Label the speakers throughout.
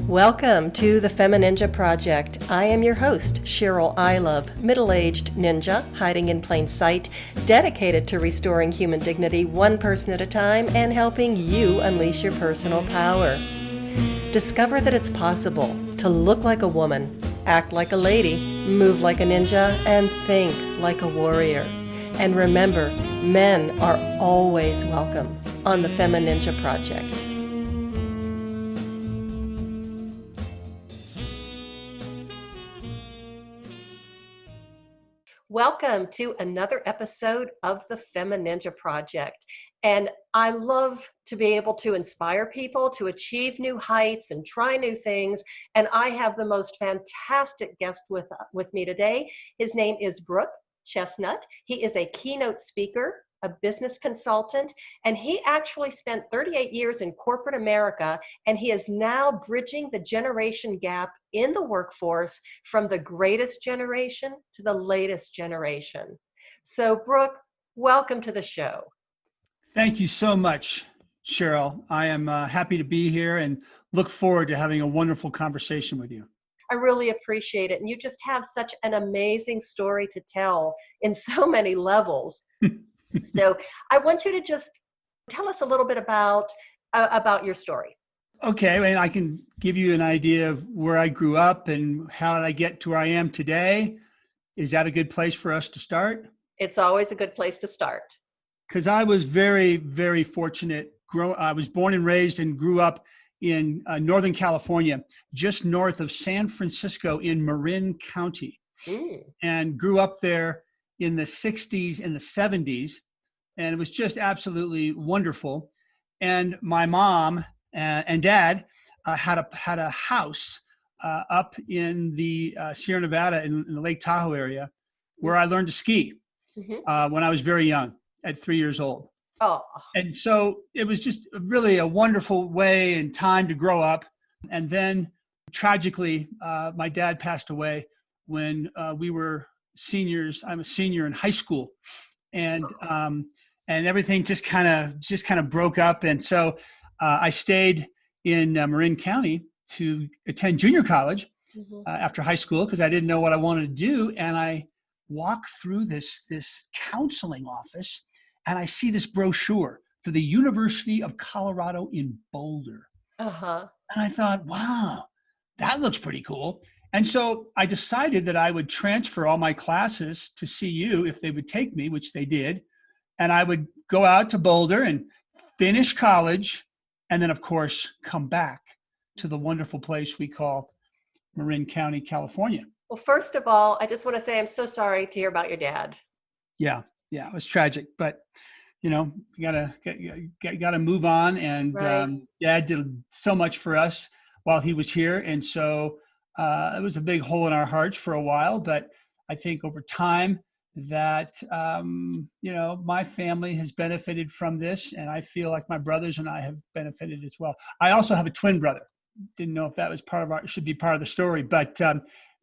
Speaker 1: Welcome to the FemiNinja Project. I am your host, Cheryl Ilove, middle-aged ninja hiding in plain sight, dedicated to restoring human dignity one person at a time and helping you unleash your personal power. Discover that it's possible to look like a woman, act like a lady, move like a ninja, and think like a warrior. And remember, men are always welcome on the FemiNinja Project. Welcome to another episode of the FemiNinja Project. And I love to be able to inspire people to achieve new heights and try new things. And I have the most fantastic guest with me today. His name is Brooke Chesnut. He is a keynote speaker, a business consultant, and he actually spent 38 years in corporate America, and he is now bridging the generation gap in the workforce from the greatest generation to the latest generation. So, Brooke, welcome to the show.
Speaker 2: Thank you so much, Cheryl. I am happy to be here and look forward to having a wonderful conversation with you.
Speaker 1: I really appreciate it. And you just have such an amazing story to tell in so many levels. So I want you to just tell us a little bit about your story.
Speaker 2: Okay, and I can give you an idea of where I grew up and how did I get to where I am today. Is that a good place for us to start?
Speaker 1: It's always a good place to start.
Speaker 2: Because I was very, very fortunate. I was born and raised and grew up in Northern California, just north of San Francisco in Marin County, and grew up there in the 60s and the 70s. And it was just absolutely wonderful. And my mom and dad had a house up in the Sierra Nevada in the Lake Tahoe area where I learned to ski when I was very young, at 3 years old.
Speaker 1: Oh.
Speaker 2: And so it was just really a wonderful way and time to grow up. And then tragically, my dad passed away when we were seniors. I'm a senior in high school, and everything just kind of broke up. And so I stayed in Marin County to attend junior college after high school because I didn't know what I wanted to do. And I walk through this counseling office, and I see this brochure for the University of Colorado in Boulder. And I thought, wow, that looks pretty cool. And so I decided that I would transfer all my classes to CU if they would take me, which they did. And I would go out to Boulder and finish college, and then, of course, come back to the wonderful place we call Marin County, California.
Speaker 1: Well, first of all, I just want to say I'm so sorry to hear about your dad.
Speaker 2: Yeah, it was tragic, but you gotta move on. And
Speaker 1: right.
Speaker 2: Dad did so much for us while he was here, and so it was a big hole in our hearts for a while. But I think over time that my family has benefited from this, and I feel like my brothers and I have benefited as well. I also have a twin brother. Didn't know if that was should be part of the story, but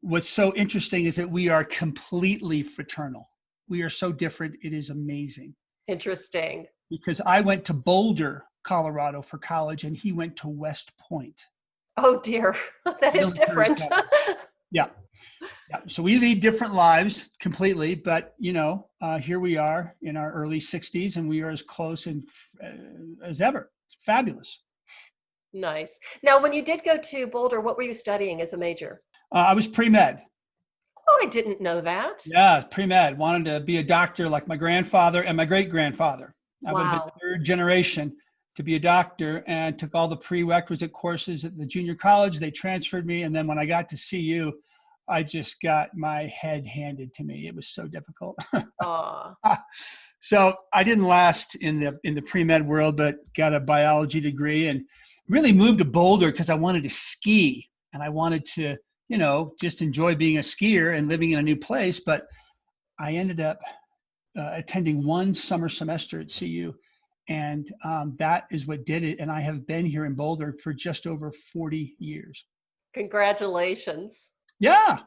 Speaker 2: what's so interesting is that we are completely fraternal. We are so different. It is amazing.
Speaker 1: Interesting. Because
Speaker 2: I went to Boulder, Colorado for college, and he went to West Point.
Speaker 1: Oh dear, that is different.
Speaker 2: Yeah. So we lead different lives completely, but here we are in our early 60s, and we are as close as ever. It's fabulous.
Speaker 1: Nice. Now, when you did go to Boulder, what were you studying as a major?
Speaker 2: I was pre-med.
Speaker 1: Oh, I didn't know that.
Speaker 2: Yeah, pre-med. Wanted to be a doctor like my grandfather and my great-grandfather. I would have been third generation to be a doctor, and took all the prerequisite courses at the junior college. They transferred me, and then when I got to CU, I just got my head handed to me. It was so difficult. So I didn't last in the pre-med world, but got a biology degree and really moved to Boulder because I wanted to ski, and I wanted to just enjoy being a skier and living in a new place. But I ended up attending one summer semester at CU, and that is what did it. And I have been here in Boulder for just over 40 years.
Speaker 1: Congratulations.
Speaker 2: Yeah,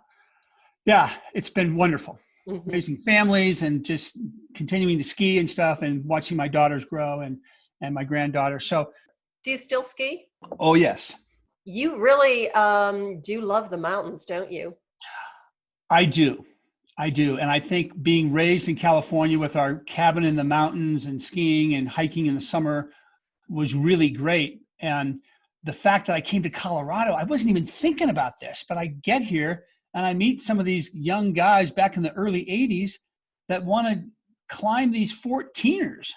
Speaker 2: it's been wonderful. Raising families and just continuing to ski and stuff, and watching my daughters grow and my granddaughter. So,
Speaker 1: do you still ski?
Speaker 2: Oh, yes.
Speaker 1: You really do love the mountains, don't you?
Speaker 2: I do. I do. And I think being raised in California with our cabin in the mountains and skiing and hiking in the summer was really great. And the fact that I came to Colorado, I wasn't even thinking about this, but I get here and I meet some of these young guys back in the early 80s that want to climb these 14ers.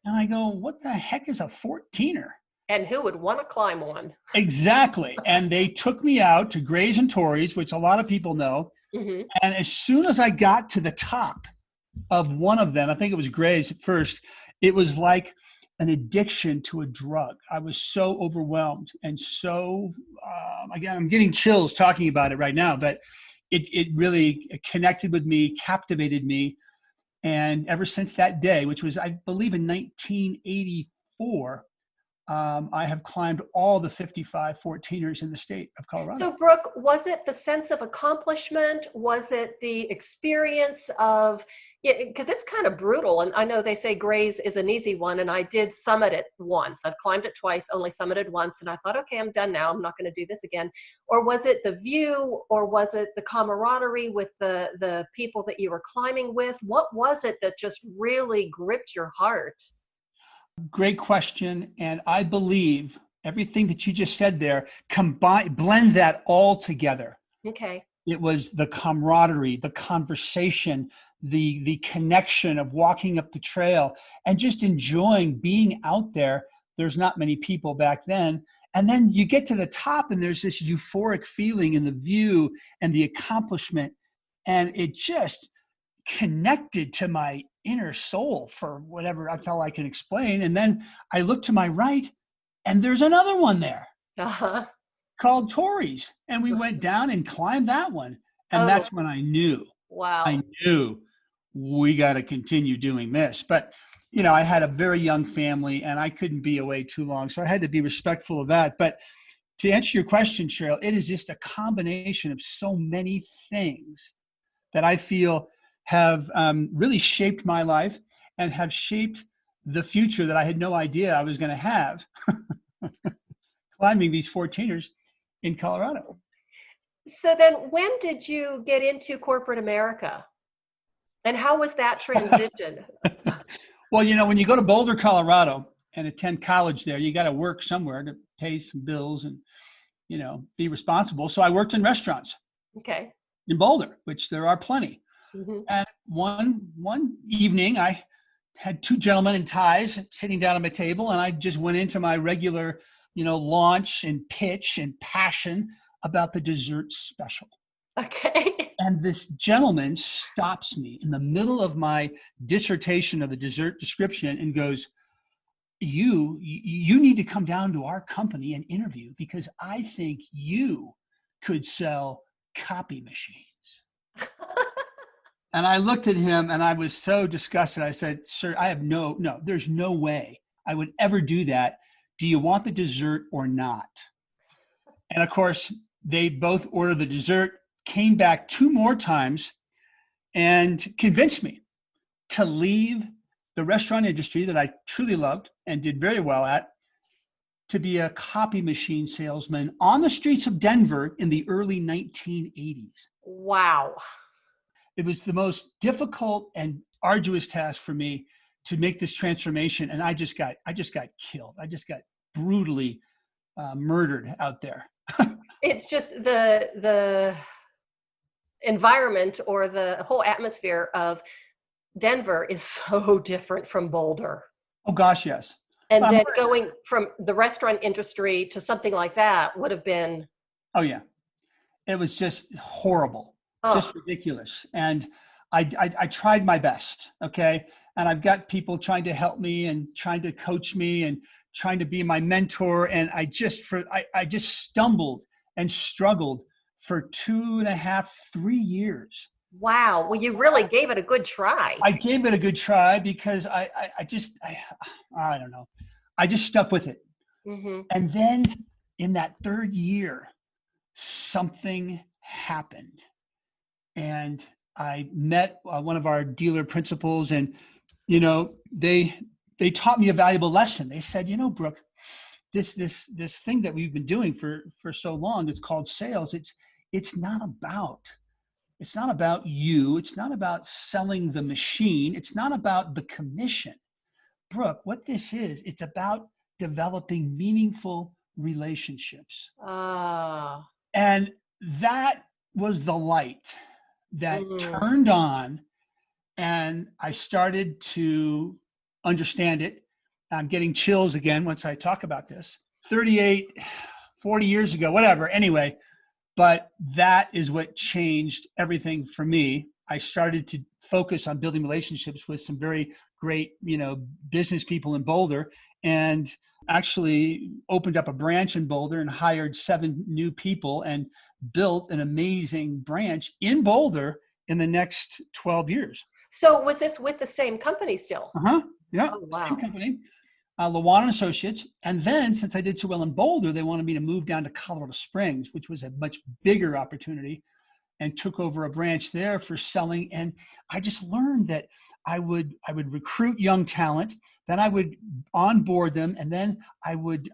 Speaker 2: And I go, what the heck is a 14er?
Speaker 1: And who would want to climb one?
Speaker 2: Exactly. And they took me out to Grays and Torreys, which a lot of people know.
Speaker 1: Mm-hmm.
Speaker 2: And as soon as I got to the top of one of them, I think it was Grays at first, it was like an addiction to a drug. I was so overwhelmed and so, again, I'm getting chills talking about it right now, but it really connected with me, captivated me. And ever since that day, which was, I believe, in 1984, I have climbed all the 55 14ers in the state of Colorado.
Speaker 1: So, Brooke, was it the sense of accomplishment? Was it the experience of, because it's kind of brutal. And I know they say Grays is an easy one. And I did summit it once. I've climbed it twice, only summited once. And I thought, okay, I'm done now. I'm not going to do this again. Or was it the view, or was it the camaraderie with the people that you were climbing with? What was it that just really gripped your heart?
Speaker 2: Great question. And I believe everything that you just said there, blend that all together.
Speaker 1: Okay.
Speaker 2: It was the camaraderie, the conversation, the connection of walking up the trail and just enjoying being out there. There's not many people back then. And then you get to the top and there's this euphoric feeling in the view and the accomplishment. And it just connected to my inner soul for whatever, that's all I can explain. And then I look to my right and there's another one there called Torrey's. And we went down and climbed that one. And that's when I knew, we got to continue doing this. But, you know, I had a very young family and I couldn't be away too long. So I had to be respectful of that. But to answer your question, Cheryl, it is just a combination of so many things that I feel have really shaped my life and have shaped the future that I had no idea I was going to have climbing these 14ers in Colorado.
Speaker 1: So then when did you get into corporate America? And how was that transition?
Speaker 2: Well, you know, when you go to Boulder, Colorado and attend college there, you got to work somewhere to pay some bills and, you know, be responsible. So I worked in restaurants in Boulder, which there are plenty. Mm-hmm. And one evening, I had two gentlemen in ties sitting down at my table, and I just went into my regular, you know, launch and pitch and passion about the dessert special.
Speaker 1: Okay.
Speaker 2: And this gentleman stops me in the middle of my dissertation of the dessert description and goes, you need to come down to our company and interview because I think you could sell copy machines. And I looked at him and I was so disgusted. I said, sir, I have there's no way I would ever do that. Do you want the dessert or not? And of course, they both ordered the dessert, came back two more times and convinced me to leave the restaurant industry that I truly loved and did very well at to be a copy machine salesman on the streets of Denver in the early 1980s.
Speaker 1: Wow.
Speaker 2: It was the most difficult and arduous task for me to make this transformation. And I just got killed. I just got brutally murdered out there.
Speaker 1: It's just the environment or the whole atmosphere of Denver is so different from Boulder.
Speaker 2: Oh gosh, yes.
Speaker 1: And then going from the restaurant industry to something like that would have been.
Speaker 2: Oh yeah. It was just horrible. Just ridiculous. And I tried my best. Okay. And I've got people trying to help me and trying to coach me and trying to be my mentor. And I just stumbled and struggled for 2.5, 3 years.
Speaker 1: Wow. Well, you really gave it a good try.
Speaker 2: I gave it a good try because I don't know. I just stuck with it. Mm-hmm. And then in that third year, something happened. And I met one of our dealer principals and, you know, they taught me a valuable lesson. They said, you know, Brooke, this thing that we've been doing for so long, it's called sales. It's not about you. It's not about selling the machine. It's not about the commission. Brooke, what this is, it's about developing meaningful relationships.
Speaker 1: Ah.
Speaker 2: And that was the light that
Speaker 1: Mm.
Speaker 2: turned on, and I started to understand it. I'm getting chills again once I talk about this. 38, 40 years ago, whatever. Anyway, but that is what changed everything for me. I started to focus on building relationships with some very great, business people in Boulder, and actually opened up a branch in Boulder and hired 7 new people and built an amazing branch in Boulder in the next 12 years.
Speaker 1: So was this with the same company still?
Speaker 2: Yeah,
Speaker 1: Oh, wow.
Speaker 2: same company, Lawan Associates. And then since I did so well in Boulder, they wanted me to move down to Colorado Springs, which was a much bigger opportunity, and took over a branch there for selling. And I just learned that I would recruit young talent, then I would onboard them, and then I would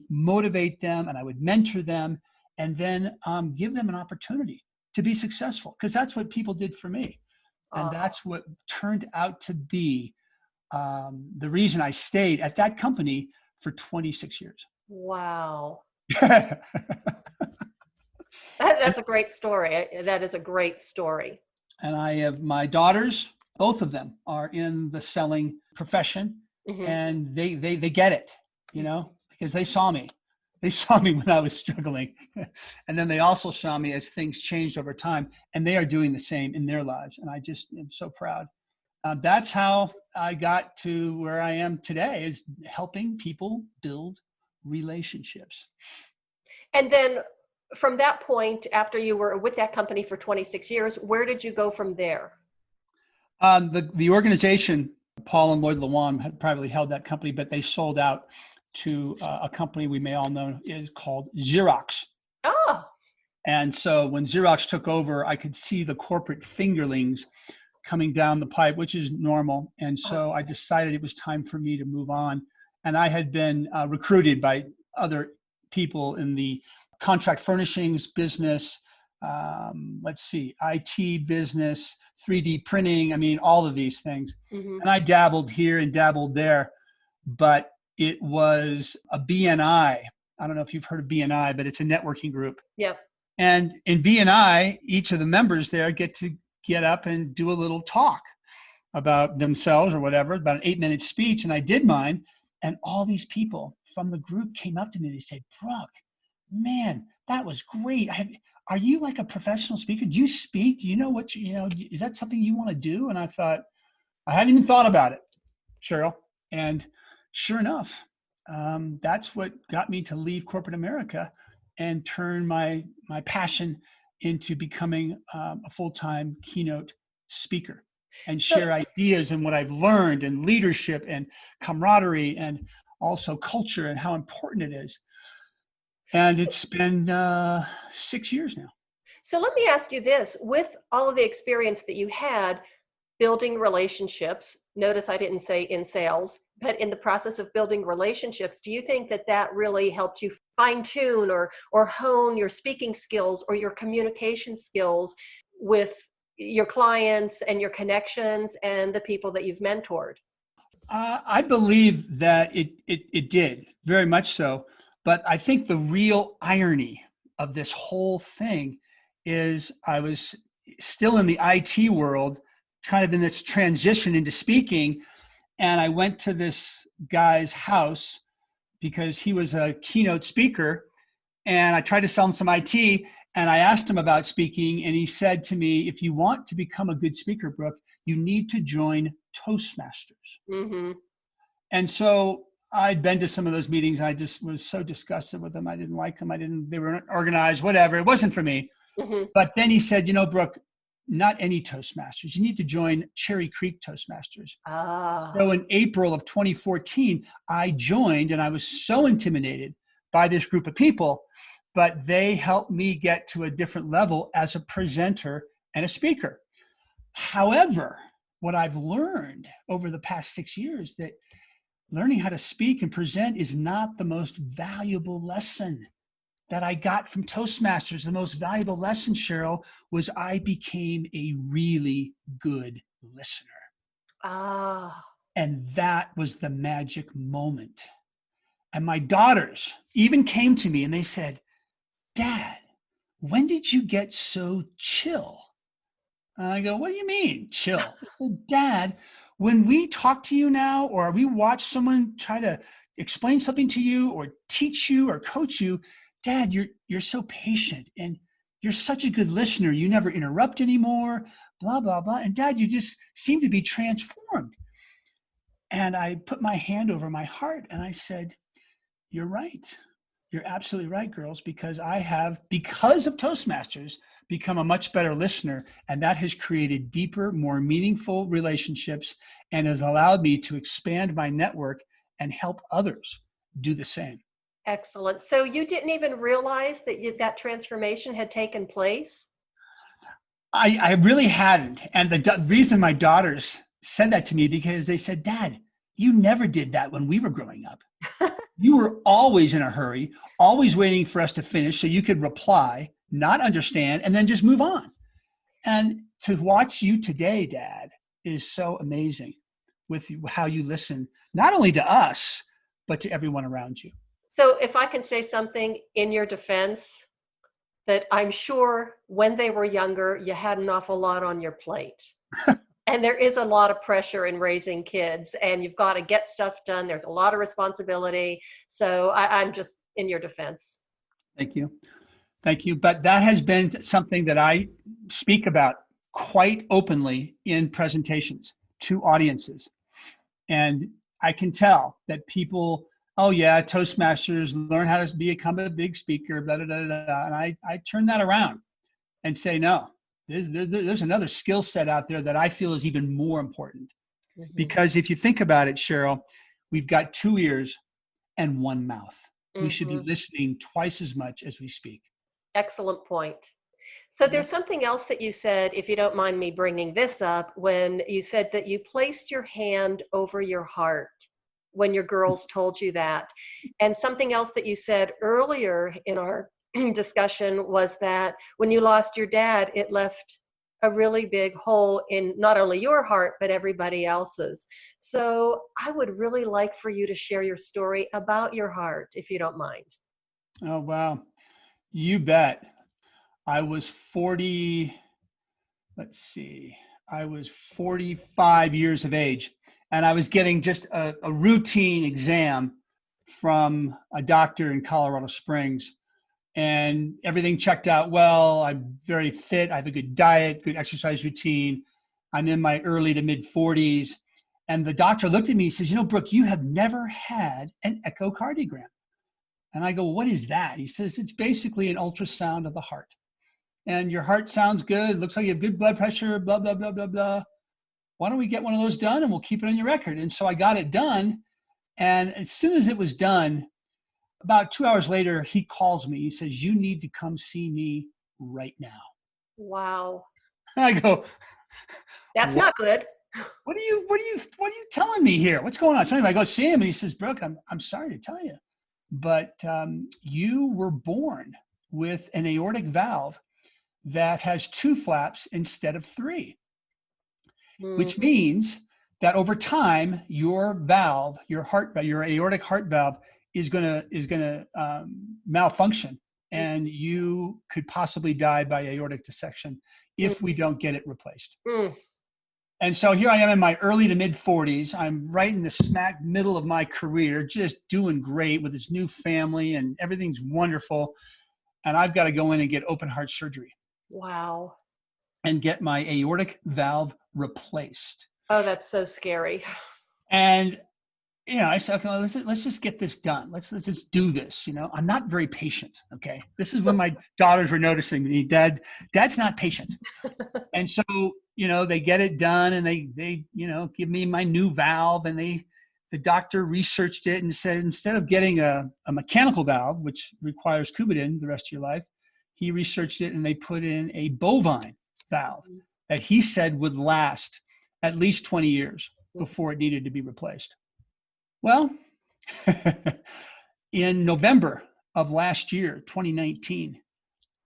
Speaker 2: motivate them, and I would mentor them, and then give them an opportunity to be successful, because that's what people did for me. And that's what turned out to be the reason I stayed at that company for 26 years.
Speaker 1: Wow. That's a great story. That is a great story.
Speaker 2: And I have my daughters, both of them are in the selling profession,
Speaker 1: Mm-hmm.
Speaker 2: and they get it, because they saw me. They saw me when I was struggling. And then they also saw me as things changed over time, and they are doing the same in their lives. And I just am so proud. That's how I got to where I am today, is helping people build relationships.
Speaker 1: And then from that point, after you were with that company for 26 years, where did you go from there?
Speaker 2: The organization, Paul and Lloyd Lawan, had privately held that company, but they sold out to a company we may all know is called Xerox.
Speaker 1: Oh.
Speaker 2: And so when Xerox took over, I could see the corporate fingerlings coming down the pipe, which is normal. And so I decided it was time for me to move on. And I had been recruited by other people in the contract furnishings business, IT business, 3D printing, all of these things.
Speaker 1: Mm-hmm.
Speaker 2: And I dabbled here and dabbled there, but it was a BNI. I don't know if you've heard of BNI, but it's a networking group.
Speaker 1: Yep.
Speaker 2: And in BNI, each of the members there get to get up and do a little talk about themselves or whatever, about an 8-minute speech. And I did mine. And all these people from the group came up to me and they said, "Brooke, man, that was great. Are you like a professional speaker? Do you speak? Do you know what, is that something you want to do?" And I thought, I hadn't even thought about it, Cheryl. And sure enough, that's what got me to leave corporate America and turn my passion into becoming a full-time keynote speaker and share ideas and what I've learned, and leadership and camaraderie and also culture and how important it is. And it's been 6 years now.
Speaker 1: So let me ask you this, with all of the experience that you had building relationships, notice I didn't say in sales, but in the process of building relationships, do you think that really helped you fine tune or hone your speaking skills or your communication skills with your clients and your connections and the people that you've mentored?
Speaker 2: I believe that it did, very much so. But I think the real irony of this whole thing is I was still in the IT world, kind of in this transition into speaking. And I went to this guy's house because he was a keynote speaker. And I tried to sell him some IT. And I asked him about speaking. And he said to me, "If you want to become a good speaker, Brooke, you need to join Toastmasters."
Speaker 1: Mm-hmm.
Speaker 2: And so I'd been to some of those meetings. And I just was so disgusted with them. I didn't like them. They weren't organized, whatever. It wasn't for me.
Speaker 1: Mm-hmm.
Speaker 2: But then he said, "Brooke, not any Toastmasters. You need to join Cherry Creek Toastmasters." So in April of 2014, I joined, and I was so intimidated by this group of people, but they helped me get to a different level as a presenter and a speaker. However, what I've learned over the past 6 years, that learning how to speak and present is not the most valuable lesson that I got from Toastmasters. The most valuable lesson, Cheryl, was I became a really good listener.
Speaker 1: Ah.
Speaker 2: And that was the magic moment. And my daughters even came to me and they said, Dad, when did you get so chill? And I go, what do you mean, chill? I said, Dad, when we talk to you now, or we watch someone try to explain something to you or teach you or coach you, Dad, you're so patient and you're such a good listener. You never interrupt anymore, blah, blah, blah. And Dad, you just seem to be transformed. And I put my hand over my heart and I said, you're right. You're absolutely right, girls, because I have, because of Toastmasters, become a much better listener. And that has created deeper, more meaningful relationships and has allowed me to expand my network and help others do the same.
Speaker 1: Excellent. So you didn't even realize that that transformation had taken place?
Speaker 2: I really hadn't. And the reason my daughters said that to me, because they said, Dad, you never did that when we were growing up. You were always in a hurry, always waiting for us to finish so you could reply, not understand, and then just move on. And to watch you today, Dad, is so amazing with how you listen, not only to us, but to everyone around you.
Speaker 1: So if I can say something in your defense, that I'm sure when they were younger, you had an awful lot on your plate. And there is a lot of pressure in raising kids and you've got to get stuff done. There's a lot of responsibility. So I'm just in your defense.
Speaker 2: Thank you. Thank you. But that has been something that I speak about quite openly in presentations to audiences. And I can tell that people, oh yeah, Toastmasters, learn how to become a big speaker, blah, blah, blah, blah. And I turn that around and say, no, there's another skill set out there that I feel is even more important. Mm-hmm. Because if you think about it, Cheryl, we've got 2 ears and 1 mouth. Mm-hmm. We should be listening twice as much as we speak.
Speaker 1: Excellent point. So there's something else that you said, if you don't mind me bringing this up, when you said that you placed your hand over your heart when your girls told you that. And something else that you said earlier in our discussion was that when you lost your dad, it left a really big hole in not only your heart, but everybody else's. So I would really like for you to share your story about your heart, if you don't mind.
Speaker 2: Oh, wow. You bet. I was 45 years of age, and I was getting just a routine exam from a doctor in Colorado Springs. And everything checked out well. I'm very fit. I have a good diet, good exercise routine. I'm in my early to mid 40s. And the doctor looked at me and says, you know, Brooke, you have never had an echocardiogram. And I go, well, what is that? He says, it's basically an ultrasound of the heart. And your heart sounds good. Looks like you have good blood pressure, blah, blah, blah, blah, blah. Why don't we get one of those done and we'll keep it on your record? And so I got it done. And as soon as it was done, about 2 hours later, he calls me. He says, you need to come see me right now.
Speaker 1: Wow.
Speaker 2: I go,
Speaker 1: that's not good.
Speaker 2: What are you telling me here? What's going on? So anyway, I go see him and he says, Brooke, I'm sorry to tell you, but you were born with an aortic valve that has 2 flaps instead of 3, which means that over time, your valve, your aortic heart valve is gonna malfunction, and you could possibly die by aortic dissection if we don't get it replaced. And so here I am in my early to mid 40s. I'm right in the smack middle of my career, just doing great with this new family and everything's wonderful. And I've got to go in and get open heart surgery.
Speaker 1: Wow.
Speaker 2: And get my aortic valve replaced.
Speaker 1: Oh, that's so scary.
Speaker 2: And I said, okay, well, let's just get this done. Let's just do this. I'm not very patient. Okay. This is when my daughters were noticing me. Dad's not patient. And so, they get it done and they give me my new valve, and the doctor researched it and said, instead of getting a mechanical valve, which requires Coumadin the rest of your life, he researched it and they put in a bovine valve that he said would last at least 20 years before it needed to be replaced. Well, in November of last year, 2019,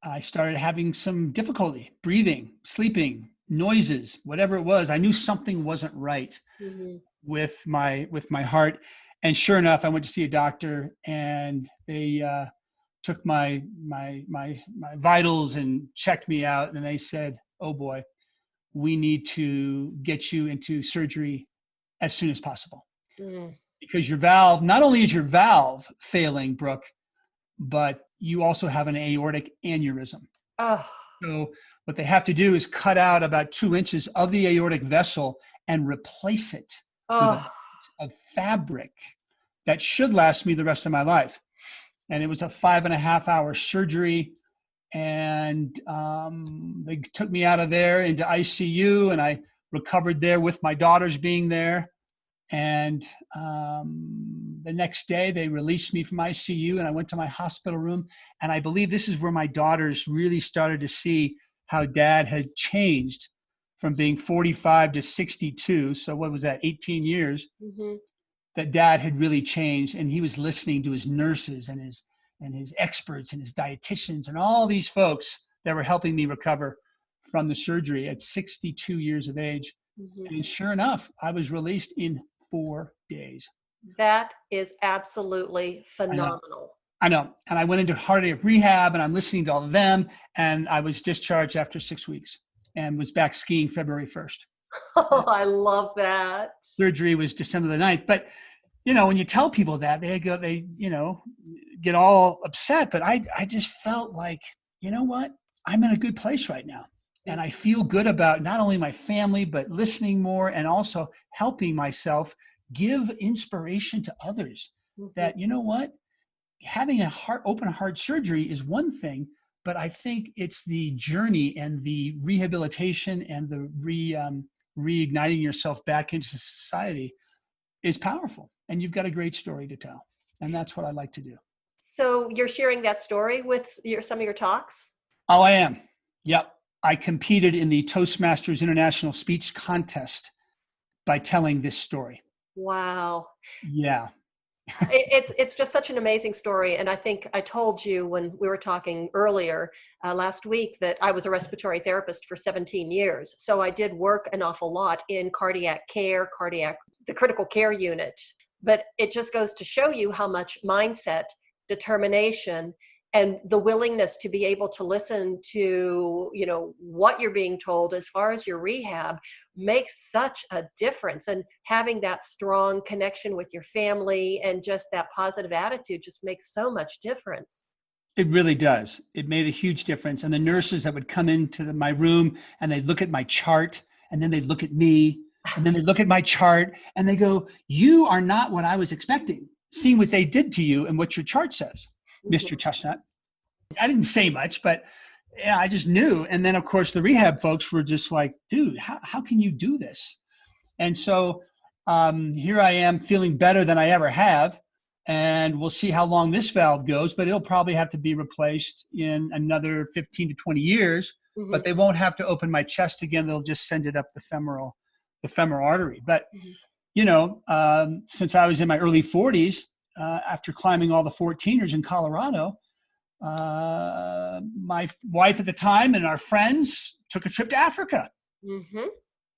Speaker 2: I started having some difficulty breathing, sleeping, noises, whatever it was. I knew something wasn't right
Speaker 1: Mhm.
Speaker 2: with my heart. And sure enough, I went to see a doctor, and they took my vitals and checked me out, and they said, "Oh boy, we need to get you into surgery as soon as possible,
Speaker 1: Mm.
Speaker 2: because your valve, not only is your valve failing, Brooke, but you also have an aortic aneurysm."
Speaker 1: Oh,
Speaker 2: So what they have to do is cut out about 2 inches of the aortic vessel and replace it with a,
Speaker 1: oh,
Speaker 2: a fabric that should last me the rest of my life. And it was a 5.5 hour surgery. And they took me out of there into ICU, and I recovered there with my daughters being there. And the next day they released me from ICU, and I went to my hospital room. And I believe this is where my daughters really started to see how dad had changed from being 45 to 62. So what was that, 18 years
Speaker 1: mhm.
Speaker 2: that dad had really changed. And he was listening to his nurses and his experts and his dietitians and all these folks that were helping me recover from the surgery at 62 years of age.
Speaker 1: Mhm.
Speaker 2: And sure enough, I was released in 4 days.
Speaker 1: That is absolutely
Speaker 2: I know.
Speaker 1: phenomenal.
Speaker 2: I know. And I went into cardiac rehab, and I'm listening to all of them. And I was discharged after 6 weeks and was back skiing February 1st.
Speaker 1: Oh, I love that.
Speaker 2: Surgery was December the 9th. But, when you tell people that, they get all upset. But I just felt like, you know what? I'm in a good place right now. And I feel good about not only my family, but listening more and also helping myself give inspiration to others
Speaker 1: Mhm.
Speaker 2: that, you know what? Having a open heart surgery is one thing, but I think it's the journey and the rehabilitation and the reigniting yourself back into society is powerful. And you've got a great story to tell. And that's what I like to do.
Speaker 1: So you're sharing that story with some of your talks?
Speaker 2: Oh, I am. Yep. I competed in the Toastmasters International Speech Contest by telling this story.
Speaker 1: Wow.
Speaker 2: Yeah.
Speaker 1: It's just such an amazing story. And I think I told you when we were talking earlier last week that I was a respiratory therapist for 17 years. So I did work an awful lot in cardiac care, the critical care unit. But it just goes to show you how much mindset, determination, and the willingness to be able to listen to, what you're being told as far as your rehab makes such a difference. And having that strong connection with your family and just that positive attitude just makes so much difference.
Speaker 2: It really does. It made a huge difference. And the nurses that would come into my room, and they'd look at my chart, and then they'd look at me, and then they'd look at my chart, and they go, "You are not what I was expecting, seeing what they did to you and what your chart says, Mr. Chesnut." I didn't say much, but yeah, I just knew. And then, of course, the rehab folks were just like, "Dude, how can you do this?" And so here I am feeling better than I ever have. And we'll see how long this valve goes, but it'll probably have to be replaced in another 15 to 20 years.
Speaker 1: Mhm.
Speaker 2: But they won't have to open my chest again. They'll just send it up the femoral artery. But, since I was in my early 40s, after climbing all the 14ers in Colorado, my wife at the time and our friends took a trip to Africa.
Speaker 1: Mhm.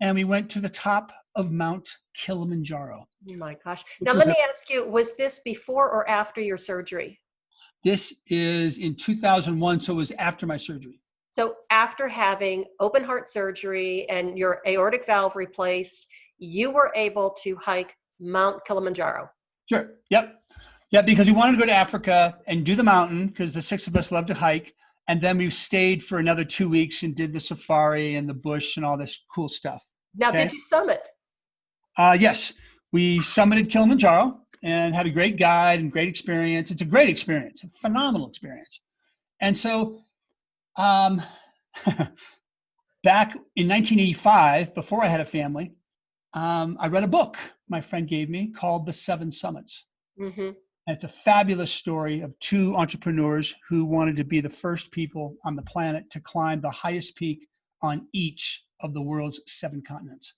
Speaker 2: And we went to the top of Mount Kilimanjaro.
Speaker 1: Oh my gosh.
Speaker 2: Which
Speaker 1: Now,
Speaker 2: was
Speaker 1: let me ask you, was this before or after your surgery?
Speaker 2: This is in 2001, so it was after my surgery.
Speaker 1: So, after having open heart surgery and your aortic valve replaced, you were able to hike Mount Kilimanjaro.
Speaker 2: Sure. Yep. Yeah, because we wanted to go to Africa and do the mountain because the six of us love to hike. And then we stayed for another 2 weeks and did the safari and the bush and all this cool stuff.
Speaker 1: Now,
Speaker 2: Okay.
Speaker 1: did you summit?
Speaker 2: Yes, we summited Kilimanjaro and had a great guide and great experience. It's a great experience, a phenomenal experience. And so back in 1985, before I had a family, I read a book my friend gave me called The Seven Summits.
Speaker 1: Mm-hmm.
Speaker 2: And it's a fabulous story of two entrepreneurs who wanted to be the first people on the planet to climb the highest peak on each of the world's 7 continents.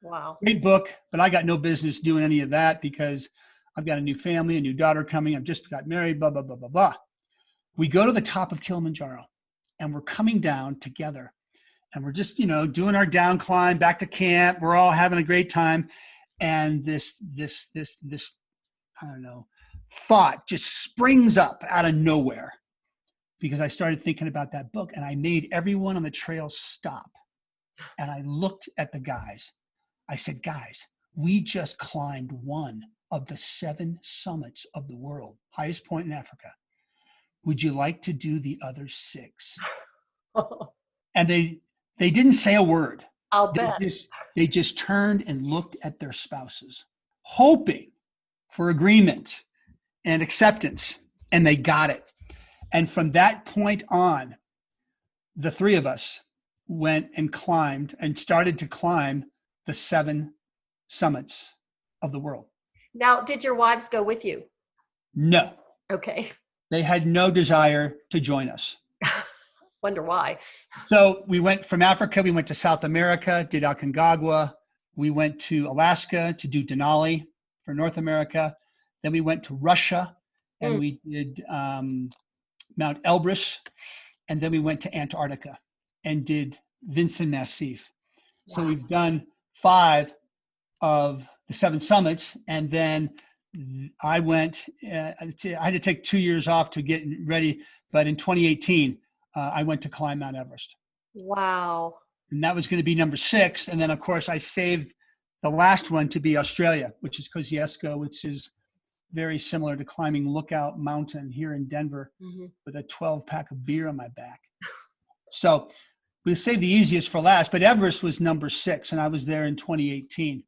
Speaker 1: Wow.
Speaker 2: Great book, but I got no business doing any of that because I've got a new family, a new daughter coming. I've just got married, blah, blah, blah, blah, blah. We go to the top of Kilimanjaro and we're coming down together and we're just, doing our down climb back to camp. We're all having a great time. And this, I don't know, thought just springs up out of nowhere because I started thinking about that book and I made everyone on the trail stop. And I looked at the guys. I said, guys, we just climbed one of the 7 summits of the world, highest point in Africa. Would you like to do the other 6? And they didn't say a word.
Speaker 1: I'll bet.
Speaker 2: They just turned and looked at their spouses, hoping for agreement and acceptance. And they got it. And from that point on, the 3 of us went and climbed and started to climb the 7 summits of the world.
Speaker 1: Now, did your wives go with you?
Speaker 2: No.
Speaker 1: Okay.
Speaker 2: They had no desire to join us.
Speaker 1: Wonder why.
Speaker 2: So we went from Africa, we went to South America, did Aconcagua. We went to Alaska to do Denali for North America. Then we went to Russia and we did Mount Elbrus. And then we went to Antarctica and did Vinson Massif. Wow. So we've done 5 of the 7 summits. And then I went, I had to take 2 years off to get ready. But in 2018, I went to climb Mount Everest.
Speaker 1: Wow.
Speaker 2: And that was going to be number 6. And then, of course, I saved the last one to be Australia, which is Kosciuszko, which is very similar to climbing Lookout Mountain here in Denver with a 12-pack of beer on my back. So we saved the easiest for last, but Everest was number 6, and I was there in 2018.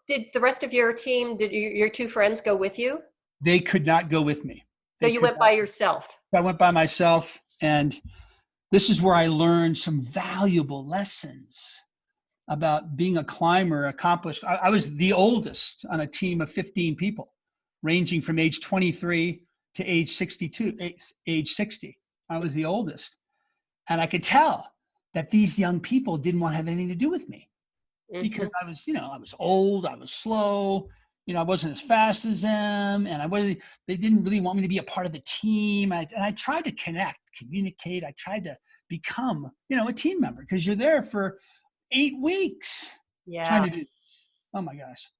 Speaker 1: Did the rest of your team, did your 2 friends go with you?
Speaker 2: They could not go with me.
Speaker 1: So you went by yourself?
Speaker 2: I went by myself, and this is where I learned some valuable lessons about being a climber, accomplished. I was the oldest on a team of 15 people, ranging from age 23 to age 60. I was the oldest. And I could tell that these young people didn't want to have anything to do with me because I was, I was old, I was slow, I wasn't as fast as them, and they didn't really want me to be a part of the team. And I tried to connect, communicate. I tried to become, a team member because you're there for 8 weeks.
Speaker 1: Yeah.
Speaker 2: Trying to do, oh my gosh.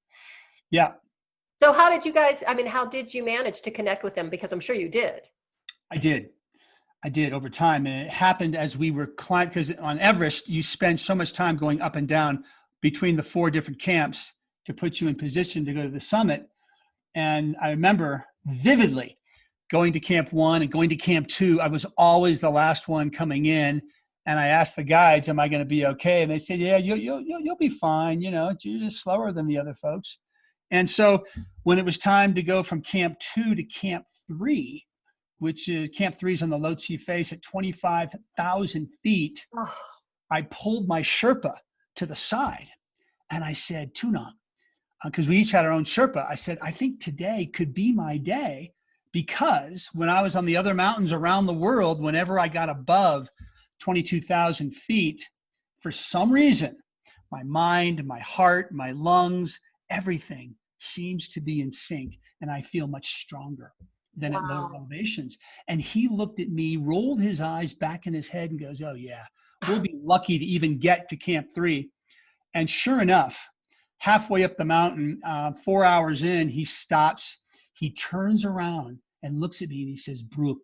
Speaker 2: Yeah.
Speaker 1: So how did you manage to connect with them? Because I'm sure you did.
Speaker 2: I did over time. And it happened as we were climbing, because on Everest, you spend so much time going up and down between the 4 different camps to put you in position to go to the summit. And I remember vividly going to camp 1 and going to camp 2. I was always the last one coming in. And I asked the guides, am I going to be okay? And they said, yeah, you'll be fine. You're just slower than the other folks. And so when it was time to go from camp 2 to camp 3, which is camp 3 is on the Lhotse face at 25,000 feet, I pulled my Sherpa to the side and I said, Tunang, because we each had our own Sherpa. I said, I think today could be my day, because when I was on the other mountains around the world, whenever I got above 22,000 feet, for some reason, my mind, my heart, my lungs, everything seems to be in sync, and I feel much stronger than at lower elevations. And he looked at me, rolled his eyes back in his head and goes, oh yeah, we'll be lucky to even get to camp 3. And sure enough, halfway up the mountain, 4 hours in, he stops, he turns around and looks at me and he says, Brooke,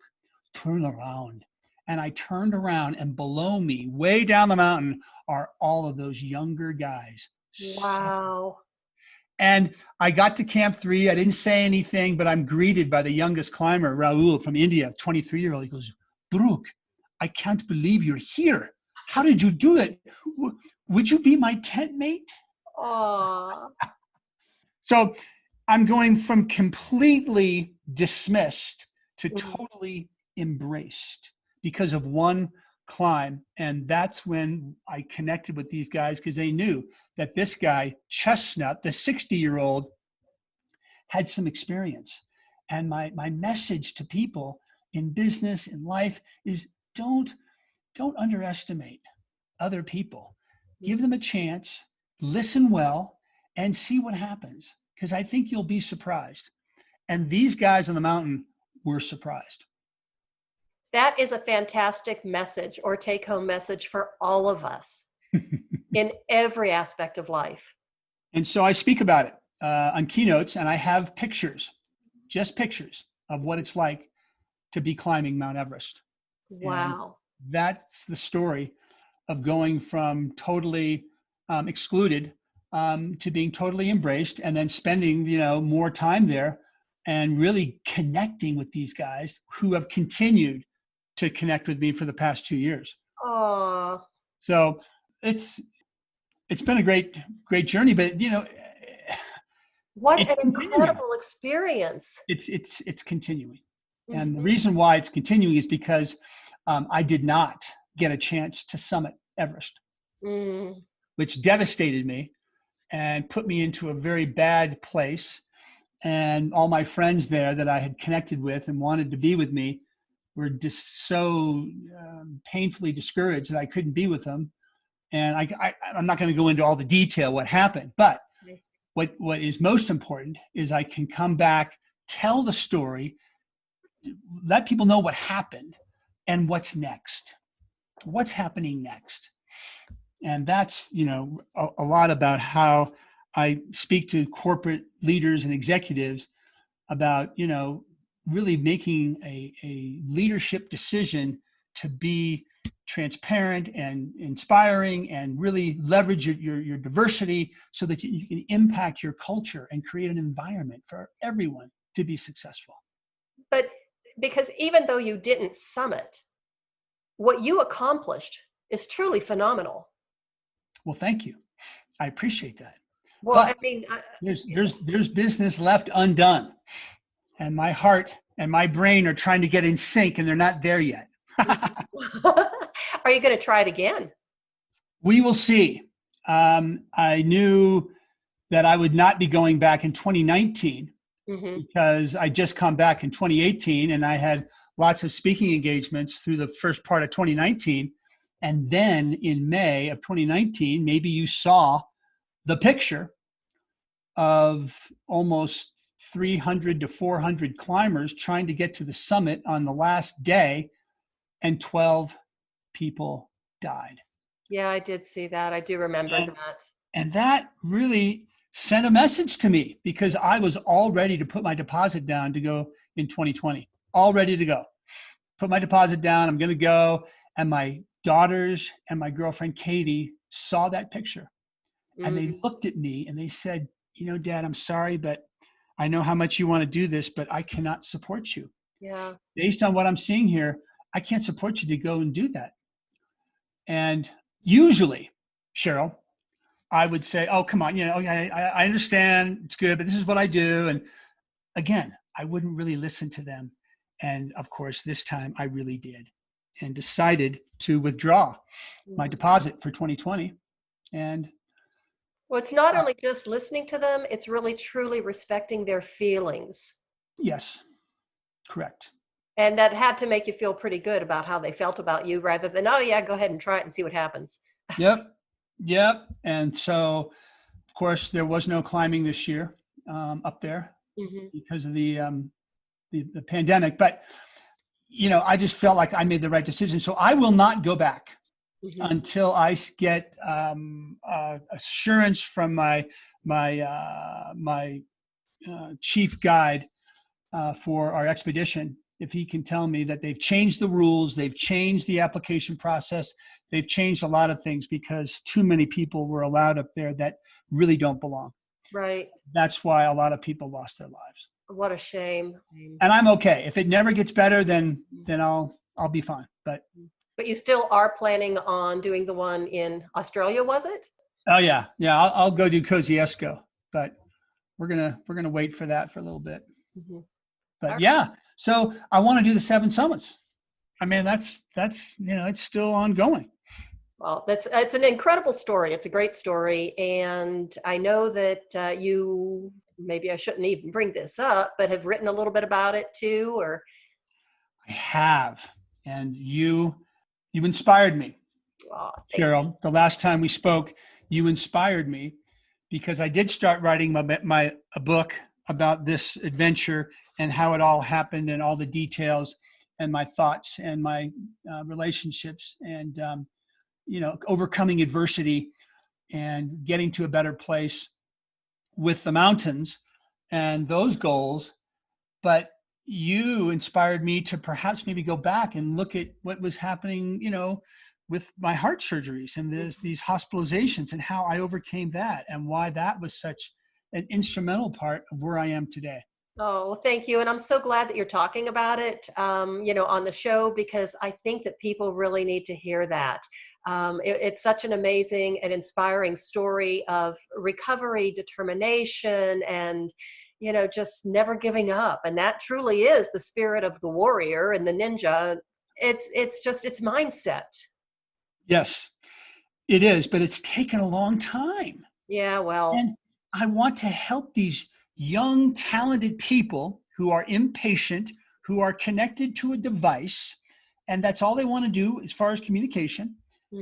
Speaker 2: turn around. And I turned around, and below me, way down the mountain, are all of those younger guys.
Speaker 1: Wow.
Speaker 2: And I got to camp 3. I didn't say anything, but I'm greeted by the youngest climber, Rahul from India, 23-year-old. He goes, Brooke, I can't believe you're here. How did you do it? Would you be my tent mate?
Speaker 1: Aww.
Speaker 2: So I'm going from completely dismissed to totally embraced because of one climb. And that's when I connected with these guys, because they knew that this guy, Chesnut, the 60-year-old, had some experience. And my message to people in business, in life, is don't underestimate other people. Give them a chance, listen well, and see what happens. Because I think you'll be surprised. And these guys on the mountain were surprised.
Speaker 1: That is a fantastic message or take-home message for all of us in every aspect of life.
Speaker 2: And so I speak about it on keynotes, and I have pictures, just pictures of what it's like to be climbing Mount Everest.
Speaker 1: Wow.
Speaker 2: And that's the story of going from totally excluded to being totally embraced, and then spending, more time there and really connecting with these guys who have continued to connect with me for the past 2 years.
Speaker 1: Oh.
Speaker 2: So it's been a great journey, but
Speaker 1: what an
Speaker 2: continuing.
Speaker 1: incredible experience.
Speaker 2: It's continuing.
Speaker 1: Mm-hmm.
Speaker 2: And the reason why it's continuing is because I did not get a chance to summit Everest, which devastated me and put me into a very bad place. And all my friends there that I had connected with and wanted to be with me were just so painfully discouraged that I couldn't be with them. And I'm not going to go into all the detail what happened, but what is most important is I can come back, tell the story, let people know what happened and what's next, what's happening next. And that's, a lot about how I speak to corporate leaders and executives about, really making a leadership decision to be transparent and inspiring and really leverage your diversity so that you can impact your culture and create an environment for everyone to be successful.
Speaker 1: But because even though you didn't summit, what you accomplished is truly phenomenal.
Speaker 2: Well, thank you. I appreciate that.
Speaker 1: Well,
Speaker 2: but there's business left undone, and my heart and my brain are trying to get in sync, and they're not there yet.
Speaker 1: Are you going to try it again?
Speaker 2: We will see. I knew that I would not be going back in 2019 because I just come back in 2018, and I had lots of speaking engagements through the first part of 2019. And then in May of 2019, maybe you saw the picture of almost 300 to 400 climbers trying to get to the summit on the last day, and 12 people died.
Speaker 1: Yeah, I did see that. I do remember that.
Speaker 2: And that really sent a message to me because I was all ready to put my deposit down to go in 2020, all ready to go. Put my deposit down, I'm going to go. And my daughters and my girlfriend, Katie, saw that picture. And they looked at me and they said, Dad, I'm sorry, but I know how much you want to do this, but I cannot support you.
Speaker 1: Yeah. Based
Speaker 2: on what I'm seeing here, I can't support you to go and do that. And usually, Cheryl, I would say, oh, come on, I understand, it's good, but this is what I do. And again, I wouldn't really listen to them. And of course, this time I really did and decided to withdraw my deposit for 2020. And
Speaker 1: well, it's not only just listening to them, it's really truly respecting their feelings.
Speaker 2: Yes, correct.
Speaker 1: And that had to make you feel pretty good about how they felt about you rather than, oh yeah, go ahead and try it and see what happens.
Speaker 2: Yep. And so, of course, there was no climbing this year up there because of the pandemic. But, I just felt like I made the right decision. So I will not go back until I get assurance from my chief guide for our expedition. If he can tell me that they've changed the rules, they've changed the application process, they've changed a lot of things because too many people were allowed up there that really don't belong.
Speaker 1: Right.
Speaker 2: That's why a lot of people lost their lives.
Speaker 1: What a shame.
Speaker 2: And I'm okay. If it never gets better, then I'll be fine. But
Speaker 1: you still are planning on doing the one in Australia, was it?
Speaker 2: Oh yeah. I'll go do Kosciuszko, but we're gonna wait for that for a little bit. But yeah, so I want to do the 7 summits. I mean, that's it's still ongoing.
Speaker 1: Well, it's an incredible story. It's a great story, and I know that you, maybe I shouldn't even bring this up, but have written a little bit about it too, or? I
Speaker 2: have, and you inspired me, Cheryl. The last time we spoke, you inspired me because I did start writing a book about this adventure and how it all happened and all the details and my thoughts and my relationships and, overcoming adversity and getting to a better place with the mountains and those goals. But you inspired me to perhaps maybe go back and look at what was happening, with my heart surgeries and these hospitalizations and how I overcame that and why that was such an instrumental part of where I am today.
Speaker 1: Oh, well, thank you. And I'm so glad that you're talking about it, on the show, because I think that people really need to hear that. It's such an amazing and inspiring story of recovery, determination, and, just never giving up. And that truly is the spirit of the warrior and the ninja. It's mindset.
Speaker 2: Yes, it is, but it's taken a long time.
Speaker 1: Yeah, well.
Speaker 2: And I want to help these young, talented people who are impatient, who are connected to a device, and that's all they want to do as far as communication,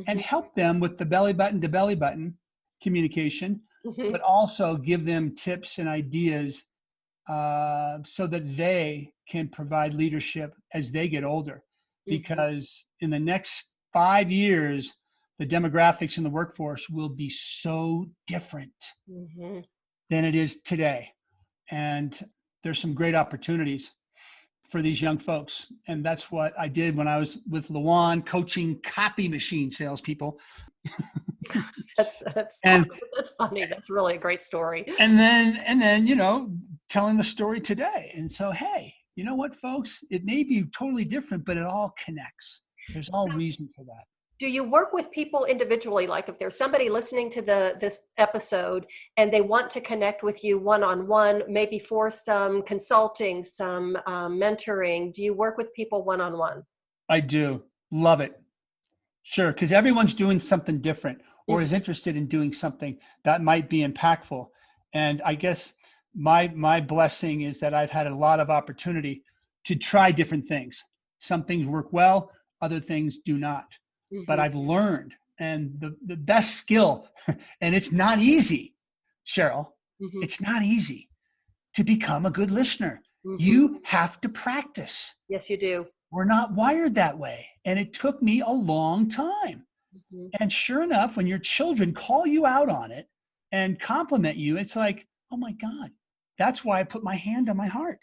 Speaker 2: and help them with the belly button to belly button communication, but also give them tips and ideas so that they can provide leadership as they get older. Because in the next 5 years, the demographics in the workforce will be so different than it is today. And there's some great opportunities for these young folks. And that's what I did when I was with Luan coaching copy machine salespeople.
Speaker 1: That's funny. That's really a great story.
Speaker 2: And then, telling the story today. And so, hey, you know what, folks? It may be totally different, but it all connects. There's all reason for that.
Speaker 1: Do you work with people individually? Like if there's somebody listening to this episode and they want to connect with you one-on-one, maybe for some consulting, some mentoring, do you work with people one-on-one?
Speaker 2: I do. Love it. Sure. Because everyone's doing something different or is interested in doing something that might be impactful. And I guess my blessing is that I've had a lot of opportunity to try different things. Some things work well, other things do not. But I've learned, and the best skill, and it's not easy, Cheryl, it's not easy to become a good listener. You have to practice.
Speaker 1: Yes, you do.
Speaker 2: We're not wired that way. And it took me a long time. And sure enough, when your children call you out on it and compliment you, it's like, oh my God, that's why I put my hand on my heart.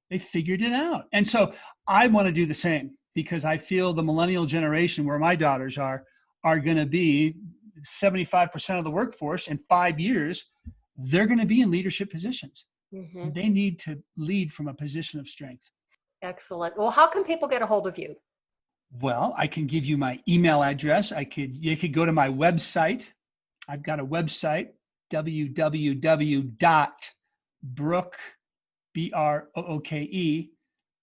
Speaker 2: They figured it out. And so I want to do the same. Because I feel the millennial generation, where my daughters are going to be 75% of the workforce in 5 years. They're going to be in leadership positions. They need to lead from a position of strength.
Speaker 1: Excellent. Well, how can people get a hold of you?
Speaker 2: Well, I can give you my email address. You could go to my website. I've got a website, www.brooke, Brooke,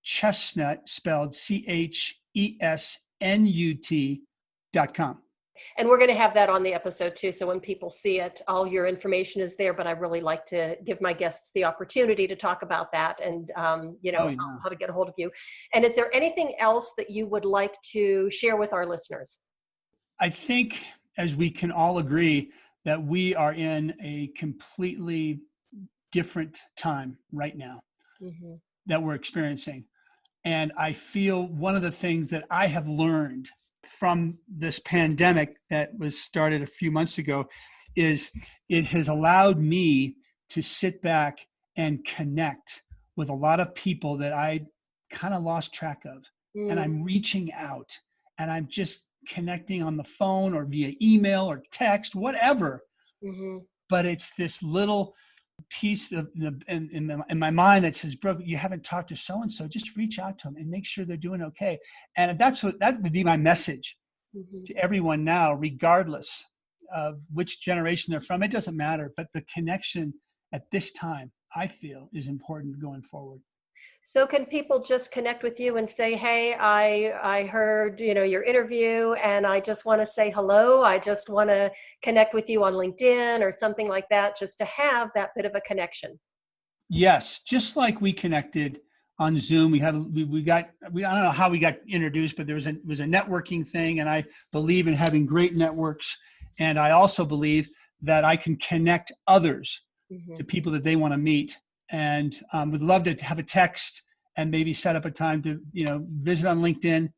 Speaker 2: Chesnut, spelled CHESNUT.com.
Speaker 1: And we're going to have that on the episode too. So when people see it, all your information is there, but I really like to give my guests the opportunity to talk about that and, how to get a hold of you. And is there anything else that you would like to share with our listeners?
Speaker 2: I think, as we can all agree, that we are in a completely different time right now that we're experiencing. And I feel one of the things that I have learned from this pandemic that was started a few months ago is it has allowed me to sit back and connect with a lot of people that I kind of lost track of. And I'm reaching out and I'm just connecting on the phone or via email or text, whatever. But it's this little piece of in my mind that says, Brooke, you haven't talked to so-and-so, just reach out to them and make sure they're doing okay. And that would be my message to everyone now, regardless of which generation they're from. It doesn't matter, but the connection at this time, I feel, is important going forward.
Speaker 1: So can people just connect with you and say, hey, I heard, your interview and I just want to say hello. I just want to connect with you on LinkedIn or something like that, just to have that bit of a connection.
Speaker 2: Yes. Just like we connected on Zoom, I don't know how we got introduced, but it was a networking thing. And I believe in having great networks. And I also believe that I can connect others to people that they want to meet. And would love to have a text and maybe set up a time to, visit on LinkedIn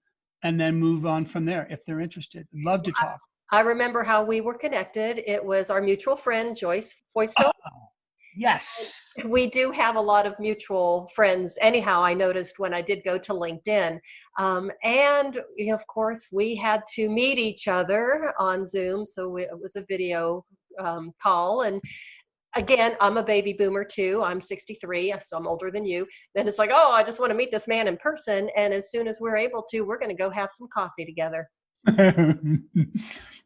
Speaker 2: and then move on from there if they're interested. Love to talk.
Speaker 1: I remember how we were connected. It was our mutual friend, Joyce Foystel.
Speaker 2: Yes.
Speaker 1: We do have a lot of mutual friends. Anyhow, I noticed when I did go to LinkedIn. And of course, we had to meet each other on Zoom. So it was a video call. And again, I'm a baby boomer too. I'm 63, so I'm older than you. Then it's like, oh, I just want to meet this man in person. And as soon as we're able to, we're going to go have some coffee together.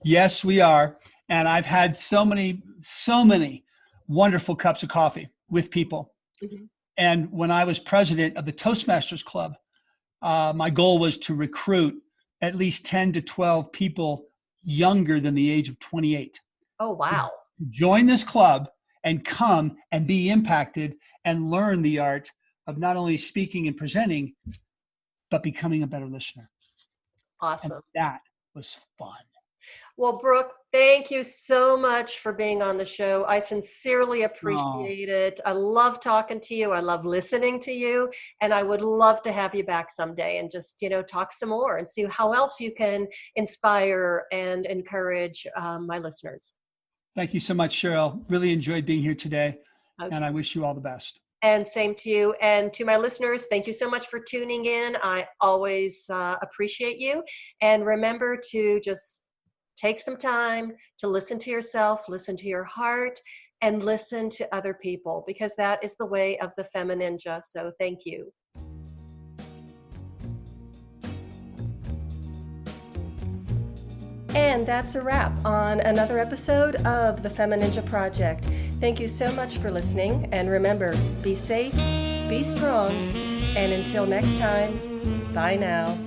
Speaker 2: Yes, we are. And I've had so many wonderful cups of coffee with people. Mm-hmm. And when I was president of the Toastmasters Club, my goal was to recruit at least 10 to 12 people younger than the age of 28.
Speaker 1: Oh, wow.
Speaker 2: Join this club and come and be impacted and learn the art of not only speaking and presenting, but becoming a better listener.
Speaker 1: Awesome.
Speaker 2: And that was fun.
Speaker 1: Well, Brooke, thank you so much for being on the show. I sincerely appreciate it. I love talking to you. I love listening to you. And I would love to have you back someday and just, talk some more and see how else you can inspire and encourage my listeners.
Speaker 2: Thank you so much, Cheryl. Really enjoyed being here today. Okay. And I wish you all the best.
Speaker 1: And same to you. And to my listeners, thank you so much for tuning in. I always appreciate you. And remember to just take some time to listen to yourself, listen to your heart, and listen to other people, because that is the way of the FemiNinja. So thank you. And that's a wrap on another episode of the FemiNinja Project. Thank you so much for listening. And remember, be safe, be strong, and until next time, bye now.